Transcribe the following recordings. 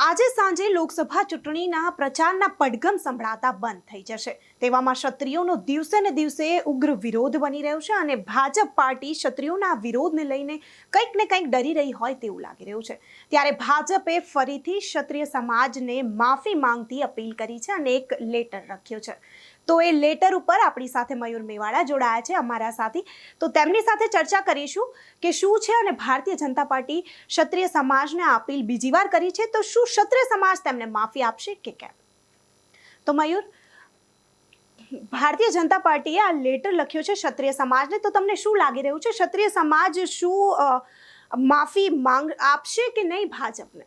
આજે સાંજે લોકસભા ચૂંટણીના પ્રચારના પડઘમ સંભળાતા બંધ થઈ જશે તેવામાં ક્ષત્રિયોનો દિવસે ને દિવસે ઉગ્ર વિરોધ બની રહ્યો છે અને ભાજપ પાર્ટી ક્ષત્રિયોના વિરોધને લઈને કંઈક ને કંઈક ડરી રહી હોય તેવું લાગી રહ્યું છે। ત્યારે ભાજપે ફરીથી ક્ષત્રિય સમાજને માફી માંગતી અપીલ કરી છે અને એક લેટર લખ્યો છે। તો એ લેટર ઉપર આપણી સાથે મયુર મેવાડા જોડાયા છે અમારા સાથી। તો તેમની સાથે ચર્ચા કરીશું કે શું છે અને ભારતીય જનતા પાર્ટી ક્ષત્રિય સમાજને આ અપીલ બીજી વાર કરી છે તો શું ક્ષત્રિય સમાજ તેમને માફી આપશે કે કેમ? તો મયુર, ભારતીય જનતા પાર્ટીએ આ લેટર લખ્યો છે ક્ષત્રિય સમાજને, તો તમને શું લાગી રહ્યું છે, ક્ષત્રિય સમાજ શું માફી માંગ આપશે કે નહીં ભાજપને?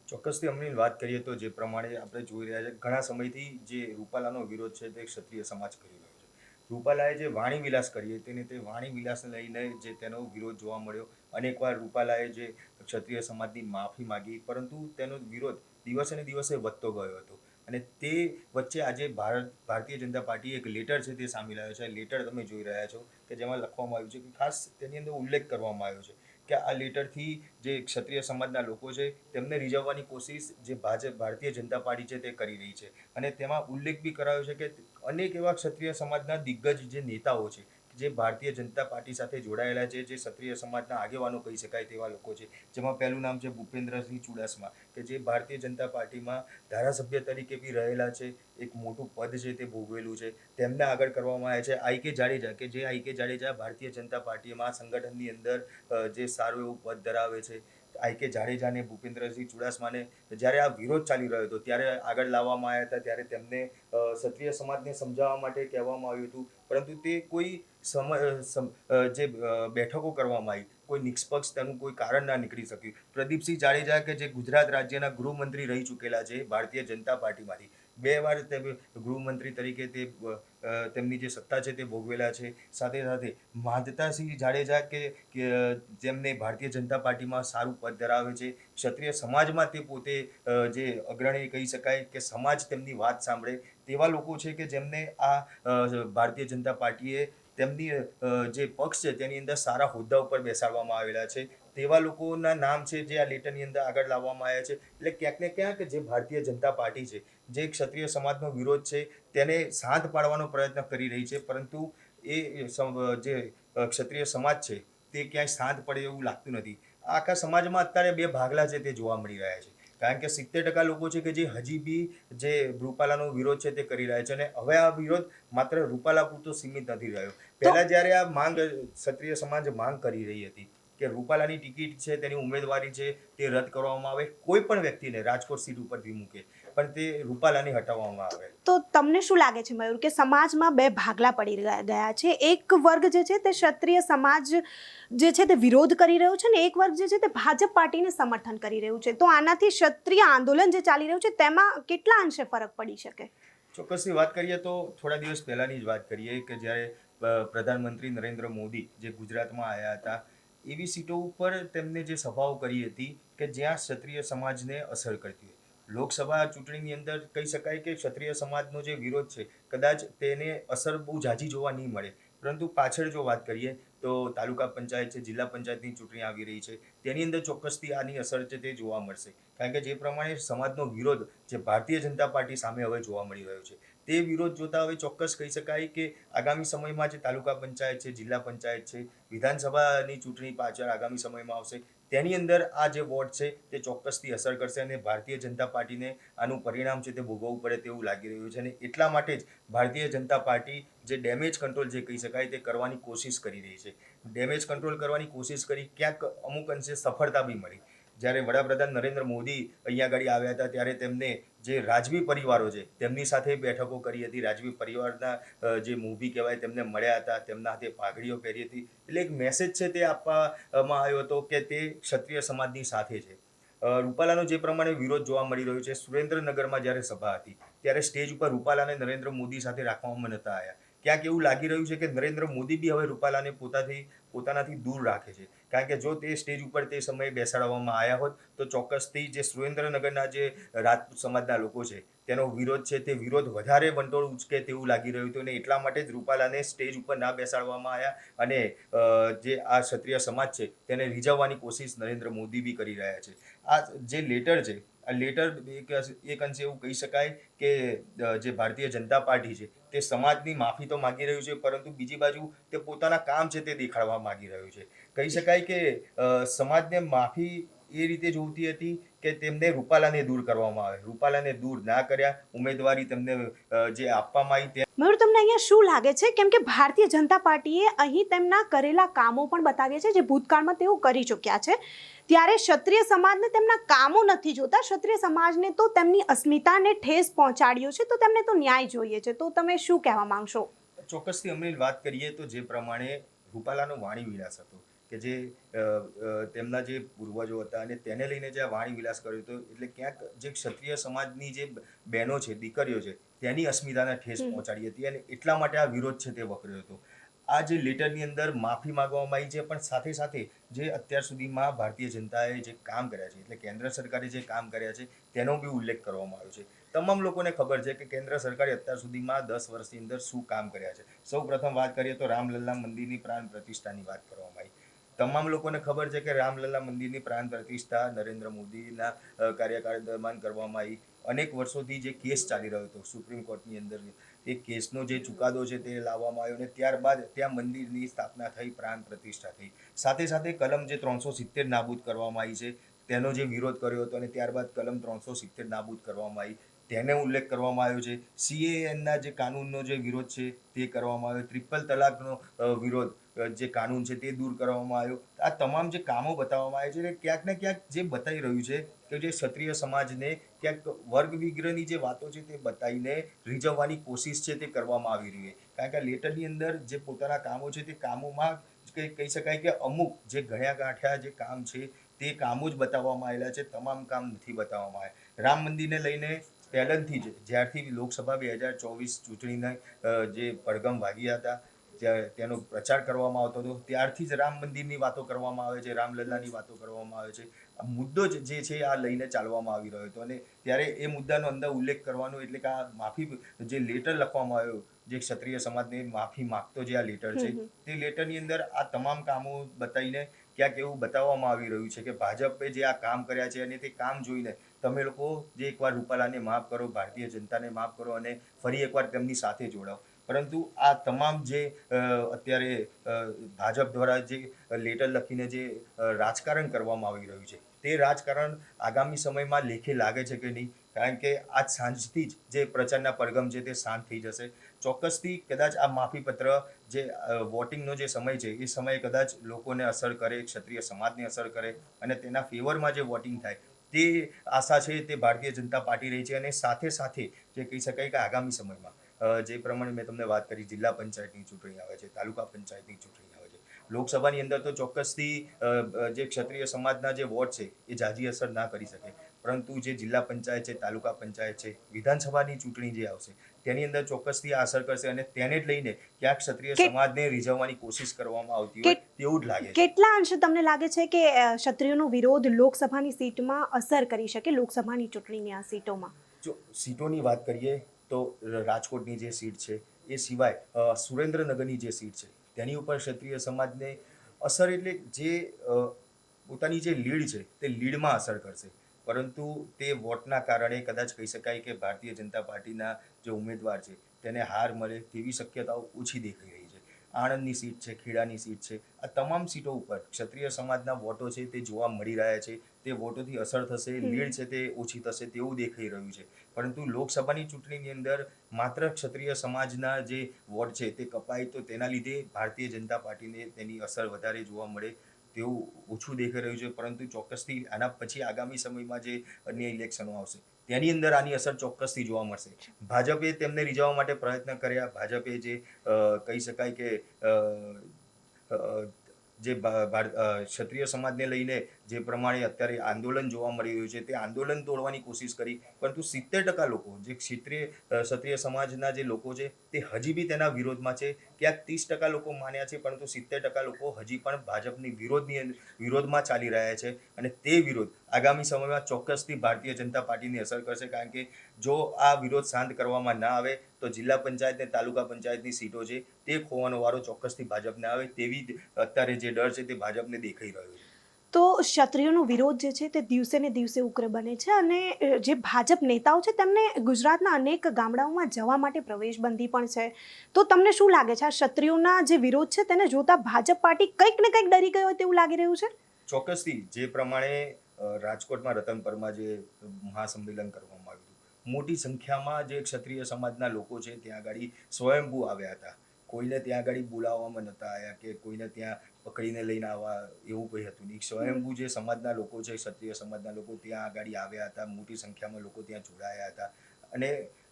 ચોક્કસથી અમની વાત કરીએ તો જે પ્રમાણે આપણે જોઈ રહ્યા છે ઘણા સમયથી જે રૂપાલાનો વિરોધ છે તે ક્ષત્રિય સમાજ કરી રહ્યો છે। રૂપાલાએ જે વાણી વિલાસ કરી હતી તે વાણી વિલાસને લઈને જે તેનો વિરોધ જોવા મળ્યો। અનેકવાર રૂપાલાએ જે ક્ષત્રિય સમાજની માફી માગી, પરંતુ તેનો વિરોધ દિવસે ને દિવસે વધતો ગયો હતો અને તે વચ્ચે આજે ભારતીય જનતા પાર્ટી એક લેટર છે તે સામે લાવ્યો છે। લેટર તમે જોઈ રહ્યા છો કે જેમાં લખવામાં આવ્યું છે કે ખાસ તેની અંદર ઉલ્લેખ કરવામાં આવ્યો છે કે આ લેટરથી જે ક્ષત્રિય સમાજના લોકો છે તેમને રીઝવવાની કોશિશ જે ભારતીય જનતા પાર્ટી છે તે કરી રહી છે અને તેમાં ઉલ્લેખ બી કરાયો છે કે અનેક એવા ક્ષત્રિય સમાજના દિગ્ગજ જે નેતાઓ છે જે ભારતીય જનતા પાર્ટી સાથે જોડાયેલા છે, જે ક્ષત્રિય સમાજના આગેવાનો કહી શકાય તેવા લોકો છે, જેમાં પહેલું નામ છે ભૂપેન્દ્રસિંહ ચુડાસમા કે જે ભારતીય જનતા પાર્ટીમાં ધારાસભ્ય તરીકે બી રહેલા છે, એક મોટું પદ છે તે ભોગવેલું છે। તેમને આગળ કરવામાં આવે છે આઈ.કે. જાડેજા કે જે આઈ.કે. જાડેજા ભારતીય જનતા પાર્ટીમાં સંગઠનની અંદર જે સારું એવું પદ ધરાવે છે। આઈ.કે. જાડેજાને ભૂપેન્દ્રસિંહ ચુડાસમાને જ્યારે આ વિરોધ ચાલી રહ્યો હતો ત્યારે આગળ લાવવામાં આવ્યા હતા, ત્યારે તેમને ક્ષત્રિય સમાજને સમજાવવા માટે કહેવામાં આવ્યું હતું, પરંતુ તે કોઈ જે બેઠકો કરવામાં આવી, કોઈ નિષ્પક્ષ તેનું કોઈ કારણ ના નીકળી શક્યું। પ્રદીપસિંહ જાડેજા કે જે ગુજરાત રાજ્યના ગૃહમંત્રી રહી ચૂકેલા છે ભારતીય જનતા પાર્ટીમાંથી, 2 વાર તે ગૃહમંત્રી તરીકે તે તેમની જે સત્તા છે તે ભોગવેલા છે। સાથે સાથે માધતાસિંહ જાડેજા કે જેમને ભારતીય જનતા પાર્ટીમાં સારું પદ ધરાવે છે, ક્ષત્રિય સમાજમાં તે પોતે જે અગ્રણી કહી શકાય કે સમાજ તેમની વાત સાંભળે તેવા લોકો છે કે જેમને આ ભારતીય જનતા પાર્ટીએ તેમની જે પક્ષ છે તેની અંદર સારા હોદ્દા ઉપર બેસાડવામાં આવેલા છે। તેવા લોકોના નામ છે જે આ લેટરની અંદર આગળ લાવવામાં આવ્યા છે। એટલે ક્યાંક ને ક્યાંક જે ભારતીય જનતા પાર્ટી છે, જે ક્ષત્રિય સમાજનો વિરોધ છે તેને શાંત પાડવાનો પ્રયત્ન કરી રહી છે, પરંતુ એ જે ક્ષત્રિય સમાજ છે તે ક્યાંય શાંત પડે એવું લાગતું નથી। આખા સમાજમાં અત્યારે 2 ભાગલા છે તે જોવા મળી રહ્યા છે, કારણ કે 70% લોકો છે કે જે હજી બી જે રૂપાલાનો વિરોધ છે તે કરી રહ્યા છે અને હવે આ વિરોધ માત્ર રૂપાલા પૂરતો સીમિત નથી રહ્યો। પહેલા જ્યારે આ માંગ ક્ષત્રિય સમાજ માંગ કરી રહી હતી કે રૂપાલાની ટિકિટ છે, તેની ઉમેદવારી છે તે રદ કરવામાં આવે, કોઈ પણ વ્યક્તિને રાજકોટ સીટ ઉપરથી મૂકે પણ તે રૂપાલાને હટાવવામાં આવે। તો તમને શું લાગે છે મયુર કે સમાજમાં 2 ભાગલા પડી ગયા છે? એક વર્ગ જે છે તે ક્ષત્રિય સમાજ જે છે તે વિરોધ કરી રહ્યો છે ને એક વર્ગ જે છે તે ભાજપ પાર્ટીને સમર્થન કરી રહ્યું છે, તો આનાથી ક્ષત્રિય આંદોલન જે ચાલી રહ્યું છે તેમાં કેટલા અંશે ફરક પડી શકે? ચોક્કસથી વાત કરીએ તો થોડા દિવસ પહેલાંની જ વાત કરીએ કે જ્યારે પ્રધાનમંત્રી નરેન્દ્ર મોદી જે ગુજરાતમાં આવ્યા હતા, એવી સીટો ઉપર તેમને જે સભાઓ કરી હતી કે જ્યાં ક્ષત્રિય સમાજને અસર કરતી હોય। લોકસભા ચૂંટણીની અંદર કહી શકાય કે ક્ષત્રિય સમાજનો જે વિરોધ છે કદાચ તેને અસર બહુ ઝાઝી જોવા નહીં મળે, પરંતુ પાછળ જો વાત કરીએ તો તાલુકા પંચાયત છે, જિલ્લા પંચાયતની ચૂંટણી આવી રહી છે, તેની અંદર ચોક્કસથી આની અસર છે તે જોવા મળશે, કારણ કે જે પ્રમાણે સમાજનો વિરોધ જે ભારતીય જનતા પાર્ટી સામે હવે જોવા મળી રહ્યો છે તે વિરોધ જોતા હવે ચોક્કસ કહી શકાય કે આગામી સમયમાં જે તાલુકા પંચાયત છે, જિલ્લા પંચાયત છે, વિધાનસભાની ચૂંટણી પાછળ આગામી સમયમાં આવશે, તેની અંદર આ જે વોટ છે તે ચોક્કસથી અસર કરશે અને ભારતીય જનતા પાર્ટીને આનું પરિણામ છે તે ભોગવવું પડે તેવું લાગી રહ્યું છે અને એટલા માટે જ ભારતીય જનતા પાર્ટી જે ડેમેજ કંટ્રોલ જે કહી શકાય તે કરવાની કોશિશ કરી રહી છે। ડેમેજ કંટ્રોલ કરવાની કોશિશ કરી, ક્યાંક અમુક અંશે સફળતા બી મળી। જ્યારે વડાપ્રધાન નરેન્દ્ર મોદી અહીંયા આગળ આવ્યા હતા ત્યારે તેમને જે રાજવી પરિવારો છે તેમની સાથે બેઠકો કરી હતી, રાજવી પરિવારના જે મૂવી કહેવાય તેમને મળ્યા હતા, તેમના હાથે પાઘડીઓ પહેરી હતી, એટલે એક મેસેજ છે તે આપવામાં આવ્યો હતો કે તે ક્ષત્રિય સમાજની સાથે છે। રૂપાલાનો જે પ્રમાણે વિરોધ જોવા મળી રહ્યો છે, સુરેન્દ્રનગરમાં જ્યારે સભા હતી ત્યારે સ્ટેજ ઉપર રૂપાલાને નરેન્દ્ર મોદી સાથે રાખવામાં નહોતા આવ્યા। ક્યાંક એવું લાગી રહ્યું છે કે નરેન્દ્ર મોદી બી હવે રૂપાલાને પોતાનાથી દૂર રાખે છે, કારણ કે જો તે સ્ટેજ ઉપર તે સમયે બેસાડવામાં આવ્યા હોત તો ચોક્કસથી જે સુરેન્દ્રનગરના જે રાજપૂત સમાજના લોકો છે તેનો વિરોધ છે તે વિરોધ વધારે વંટોળ ઉચકે તેવું લાગી રહ્યું હતું અને એટલા માટે જ રૂપાલાને સ્ટેજ ઉપર ના બેસાડવામાં આવ્યા અને જે આ ક્ષત્રિય સમાજ છે તેને રીઝવવાની કોશિશ નરેન્દ્ર મોદી બી કરી રહ્યા છે। આ જે લેટર છે આ લેટર એક અંશે એવું કહી શકાય કે જે ભારતીય જનતા પાર્ટી છે તે સમાજની માફી તો માગી રહ્યું છે, પરંતુ બીજી બાજુ તે પોતાના કામ છે તે દેખાડવા માગી રહ્યું છે. કહી શકાય કે સમાજને માફી એ રીતે જોઈતી હતી કે તેમને રૂપાલાને દૂર કરવામાં આવે. રૂપાલાને દૂર ના કર્યા, ઉમેદવારી તેમને જે આપવામાં આવી મયુર, તમને અહીંયા શું લાગે છે? કેમ કે ભારતીય જનતા પાર્ટીએ અહીં તેમના કરેલા કામો પણ બતાવ્યા છે જે ભૂતકાળમાં તેઓ કરી ચૂક્યા છે, ત્યારે ક્ષત્રિય સમાજને તેમના કામો નથી જોતા, ક્ષત્રિય સમાજને તો તેમની અસ્મિતાને ઠેસ પહોંચાડ્યો છે, તો તેમને તો ન્યાય જોઈએ છે. તો તમે શું કહેવા માંગશો? ચોક્કસથી અમે વાત કરીએ તો જે પ્રમાણે રૂપાલાનો વાણી વિલાસ હતો કે જે તેમના જે પૂર્વજો હતા અને તેને લઈને જે આ વાણી વિલાસ કર્યો હતો, એટલે ક્યાંક જે ક્ષત્રિય સમાજની જે બહેનો છે, દીકરીઓ છે, તેની અસ્મિતાને ઠેસ પહોંચાડી હતી અને એટલા માટે આ વિરોધ છે તે વકર્યો હતો. આ જે લેટરની અંદર માફી માંગવામાં આવી છે, પણ સાથે સાથે જે અત્યાર સુધીમાં ભારતીય જનતાએ જે કામ કર્યા છે, એટલે કેન્દ્ર સરકારે જે કામ કર્યા છે તેનો બી ઉલ્લેખ કરવામાં આવ્યો છે. તમામ લોકોને ખબર છે કે કેન્દ્ર સરકારે અત્યાર સુધીમાં 10 વર્ષની અંદર શું કામ કર્યા છે. સૌ પ્રથમ વાત કરીએ તો રામલલ્લા મંદિરની પ્રાણ પ્રતિષ્ઠાની વાત કરવામાં આવી. તમામ લોકોને ખબર છે કે રામલલ્લા મંદિરની પ્રાણ પ્રતિષ્ઠા નરેન્દ્ર મોદીના કાર્યકાળ દરમિયાન કરવામાં આવી. અનેક વર્ષોથી જે કેસ ચાલી રહ્યો હતો સુપ્રીમ કોર્ટની અંદર, એ કેસનો જે ચુકાદો છે તે લાવવામાં આવ્યો અને ત્યારબાદ ત્યાં મંદિરની સ્થાપના થઈ, પ્રાણ પ્રતિષ્ઠા થઈ. સાથે સાથે કલમ જે 370 નાબૂદ કરવામાં આવી છે તેનો જે વિરોધ કર્યો હતો અને ત્યારબાદ કલમ 370 નાબૂદ કરવામાં આવી, તેને ઉલ્લેખ કરવામાં આવ્યો છે. CAAના જે કાનૂનનો જે વિરોધ છે તે કરવામાં આવ્યો. ટ્રિપલ તલાકનો વિરોધ જે કાનૂન છે તે દૂર કરવામાં આવ્યો. આ તમામ જે કામો બતાવવામાં આવે છે તે ક્યાંક ને ક્યાંક જે બતાવી રહ્યું છે કે જે ક્ષત્રિય સમાજને ક્યાંક વર્ગ વિગ્રહની જે વાતો છે તે બતાવીને રીઝવવાની કોશિશ છે તે કરવામાં આવી રહી છે. કારણ કે લેટરની અંદર જે પોતાના કામો છે તે કામોમાં કહી શકાય કે અમુક જે ગણ્યા ગાંઠ્યા જે કામ છે તે કામો જ બતાવવામાં આવેલા છે, તમામ કામ નથી બતાવવામાં આવ્યા. રામ મંદિરને લઈને પહેલેથી જ જ્યારથી લોકસભા 2024 ચૂંટણીના જે પડઘમ વાગ્યા હતા, તેનો પ્રચાર કરવામાં આવતો હતો, ત્યારથી જ રામ મંદિરની વાતો કરવામાં આવે છે, રામલલ્લાની વાતો કરવામાં આવે છે. આ મુદ્દો જ જે છે આ લઈને ચાલવામાં આવી રહ્યો હતો અને ત્યારે એ મુદ્દાનો અંદર ઉલ્લેખ કરવાનો, એટલે કે આ માફી જે લેટર લખવામાં આવ્યો, જે ક્ષત્રિય સમાજને માફી માગતો જે આ લેટર છે, તે લેટરની અંદર આ તમામ કામો બતાવીને ક્યાંક એવું બતાવવામાં આવી રહ્યું છે કે ભાજપે જે આ કામ કર્યા છે અને તે કામ જોઈને તમે લોકો જે એકવાર રૂપાલાને માફ કરો, ભારતીય જનતાને માફ કરો અને ફરી એકવાર તેમની સાથે જોડાઓ. પરંતુ આ તમામ જે અત્યારે ભાજપ દ્વારા જે લેટર લખીને જે રાજકારણ કરવામાં આવી રહ્યું છે, તે રાજકારણ આગામી સમયમાં લેખે લાગે છે કે નહીં? કારણ કે આજ સાંજથી જ જે પ્રચારના પડઘમ છે તે શાંત થઈ જશે. ચોક્કસથી કદાચ આ માફીપત્ર જે વોટિંગનો જે સમય છે એ સમયે કદાચ લોકોને અસર કરે, ક્ષત્રિય સમાજને અસર કરે અને તેના ફેવરમાં જે વોટિંગ થાય તે આશા છે તે ભારતીય જનતા પાર્ટી રહી છે. અને સાથે સાથે જે કહી શકાય કે આગામી સમયમાં જે પ્રમાણે મેં તમને વાત કરી, જિલ્લા પંચાયતની ચૂંટણી આવે છે, તાલુકા પંચાયતની ચૂંટણી આવે છે, લોકસભાની અંદર તો ચોક્કસથી જે ક્ષત્રિય સમાજના જે વોટ છે એ ઝાઝી અસર ના કરી શકે, પરંતુ જે જિલ્લા પંચાયત છે, તાલુકા પંચાયત છે, વિધાનસભાની ચૂંટણી જે આવશે તેની અંદર ચોક્કસથી આ અસર કરશે અને તેને જ લઈને ક્યાંક ક્ષત્રિય સમાજને રીઝવવાની કોશિશ કરવામાં આવતી હોય તેવું જ લાગે છે. કેટલા અંશે તમને લાગે છે કે ક્ષત્રિયોનો વિરોધ લોકસભાની સીટમાં અસર કરી શકે, લોકસભાની ચૂંટણીની આ સીટોમાં? જો સીટોની વાત કરીએ તો રાજકોટની જે સીટ છે એ સિવાય સુરેન્દ્રનગરની જે સીટ છે તેની ઉપર ક્ષત્રિય સમાજને અસર, એટલે જે પોતાની જે લીડ છે તે લીડમાં અસર કરશે, પરંતુ તે વોટના કારણે કદાચ કહી શકાય કે ભારતીય જનતા પાર્ટીના જે ઉમેદવાર છે તેને હાર મળે તેવી શક્યતાઓ ઓછી દેખાઈ રહી છે. આણંદની સીટ છે, ખેડાની સીટ છે, આ તમામ સીટો ઉપર ક્ષત્રિય સમાજના વોટો છે તે જોવા મળી રહ્યા છે. તે વોટોથી અસર થશે, લીડ છે તે ઓછી થશે તેવું દેખાઈ રહ્યું છે. પરંતુ લોકસભાની ચૂંટણીની અંદર માત્ર ક્ષત્રિય સમાજના જે વોટ છે તે કપાય તો તેના લીધે ભારતીય જનતા પાર્ટીને તેની અસર વધારે જોવા મળે તેવું ઓછું દેખાઈ રહ્યું છે. પરંતુ ચોક્કસથી આના પછી આગામી સમયમાં જે અન્ય ઇલેક્શનો આવશે તેની અંદર આની અસર ચોક્કસથી જોવા મળશે. ભાજપે તેમને રીઝવવા માટે પ્રયત્ન કર્યા. ભાજપે જે કહી શકાય કે જે ક્ષત્રિય સમાજને લઈને જે પ્રમાણે અત્યારે આંદોલન જોવા મળી રહ્યું છે તે આંદોલન તોડવાની કોશિશ કરી, પરંતુ 70% લોકો જે ક્ષત્રિય સમાજના જે લોકો છે તે હજી બી તેના વિરોધમાં છે. ક્યાંક 30% લોકો માન્યા છે, પરંતુ 70% લોકો હજી પણ ભાજપની વિરોધમાં ચાલી રહ્યા છે અને તે વિરોધ આગામી સમયમાં ચોક્કસથી ભારતીય જનતા પાર્ટીને અસર કરશે. કારણ કે જો આ વિરોધ શાંત કરવામાં ના આવે તો જિલ્લા પંચાયત અને તાલુકા પંચાયતની સીટો છે તે ખોવાનો વારો ચોક્કસથી ભાજપને આવે તેવી અત્યારે જે ડર છે તે ભાજપને દેખાઈ રહ્યો છે. તો ક્ષત્રિયોનો વિરોધ જે છે તે દિવસે ને દિવસે ઉગ્ર બને છે અને જે ભાજપ નેતાઓ છે તેમને ગુજરાતના અનેક ગામડાઓમાં જવા માટે પ્રવેશબંધી પણ છે. તો તમને શું લાગે છે આ ક્ષત્રિયોના જે વિરોધ છે તેને જોતા ભાજપ પાર્ટી કંઈક ને કંઈક ડરી ગઈ હોય તેવું લાગી રહ્યું છે? ચોક્કસથી જે પ્રમાણે રાજકોટમાં રતનપરમાં જે મહાસંમેલન કરવામાં આવ્યું હતું, મોટી સંખ્યામાં જે ક્ષત્રિય સમાજના લોકો છે ત્યાં આગળ સ્વયંભૂ આવ્યા હતા. કોઈને ત્યાં આગળ બોલાવવામાં નહોતા આવ્યા કે કોઈને ત્યાં પકડીને લઈને આવવા એવું કંઈ હતું નહીં. સ્વયંભૂ જે સમાજના લોકો છે, ક્ષત્રિય સમાજના લોકો ત્યાં આગળ આવ્યા હતા. મોટી સંખ્યામાં લોકો ત્યાં જોડાયા હતા. અને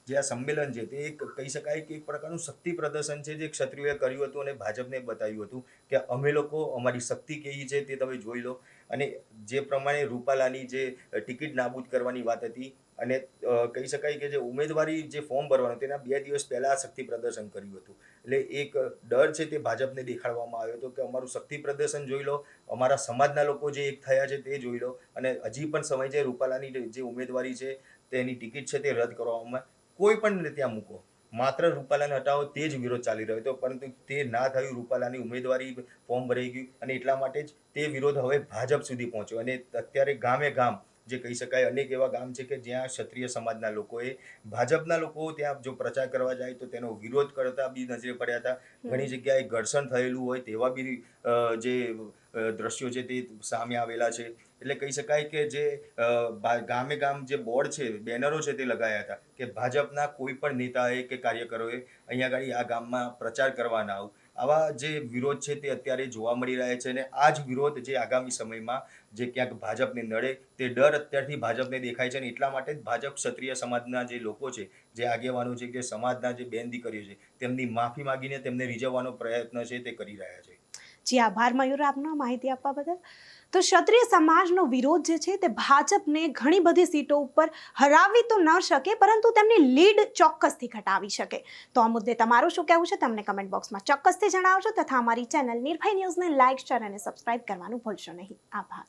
જે આ સંમેલન છે તે એક કહી શકાય કે એક પ્રકારનું શક્તિ પ્રદર્શન છે જે ક્ષત્રિયોએ કર્યું હતું અને ભાજપને બતાવ્યું હતું કે અમે લોકો અમારી શક્તિ કેવી છે તે તમે જોઈ લો. અને જે પ્રમાણે રૂપાલાની જે ટિકિટ નાબૂદ કરવાની વાત હતી અને કહી શકાય કે જે ઉમેદવારી જે ફોર્મ ભરવાનું તેના 2 દિવસ પહેલા શક્તિ પ્રદર્શન કર્યું હતું. એટલે એક ડર છે તે ભાજપને દેખાડવામાં આવ્યો હતો કે અમારું શક્તિ પ્રદર્શન જોઈ લો, અમારા સમાજના લોકો જે એક થયા છે તે જોઈ લો. અને હજી પણ સમય છે રૂપાલાની જે ઉમેદવારી છે તેની ટિકિટ છે તે રદ કરવામાં, કોઈ પણ ત્યાં મૂકો, માત્ર રૂપાલાને હટાવો તે જ વિરોધ ચાલી રહ્યો હતો. પરંતુ તે ના થયું, રૂપાલાની ઉમેદવારી ફોર્મ ભરાઈ ગયું અને એટલા માટે જ તે વિરોધ હવે ભાજપ સુધી પહોંચ્યો. અને અત્યારે ગામે ગામ જે કહી શકાય અનેક એવા ગામ છે કે જ્યાં ક્ષત્રિય સમાજના લોકોએ ભાજપના લોકો ત્યાં જો પ્રચાર કરવા જાય તો તેનો વિરોધ કરતા બી નજરે પડ્યા હતા. ઘણી જગ્યાએ ઘર્ષણ થયેલું હોય તેવા બી જે દ્રશ્યો છે તે સામે આવેલા છે. એટલે કહી શકાય કે જે ગામે ગામ જે બોર્ડ છે, બેનરો છે તે લગાયા હતા કે ભાજપના કોઈ પણ નેતાએ કે કાર્યકરોએ અહીંયા આગળ આ ગામમાં પ્રચાર કરવા ના આવું. આવા જે વિરોધ છે તે અત્યારે જોવા મળી રહ્યા છે અને આ જ વિરોધ જે આગામી સમયમાં જે ક્યાંક ભાજપને નડે તે ડર અત્યારથી ભાજપને દેખાય છે. અને એટલા માટે જ ભાજપ ક્ષત્રિય સમાજના જે લોકો છે, જે આગેવાનો છે, કે સમાજના જે બેન દીકરીઓ છે તેમની માફી માંગીને તેમને રીઝવવાનો પ્રયત્ન છે તે કરી રહ્યા છે. જી આભાર મયુર આપનો માહિતી આપવા બદલ. તો ક્ષત્રિય સમાજનો વિરોધ જે છે તે ભાજપને ઘણી બધી સીટો ઉપર હરાવી તો ન શકે પરંતુ તેમની લીડ ચોક્કસથી ઘટાવી શકે. તો આ મુદ્દે તમારું શું કહેવું છે તમને કમેન્ટ બોક્સમાં ચોક્કસથી જણાવજો તથા અમારી ચેનલ નિર્ભય ન્યૂઝને લાઇક, શેર અને સબસ્ક્રાઇબ કરવાનું ભૂલશો નહીં. આભાર.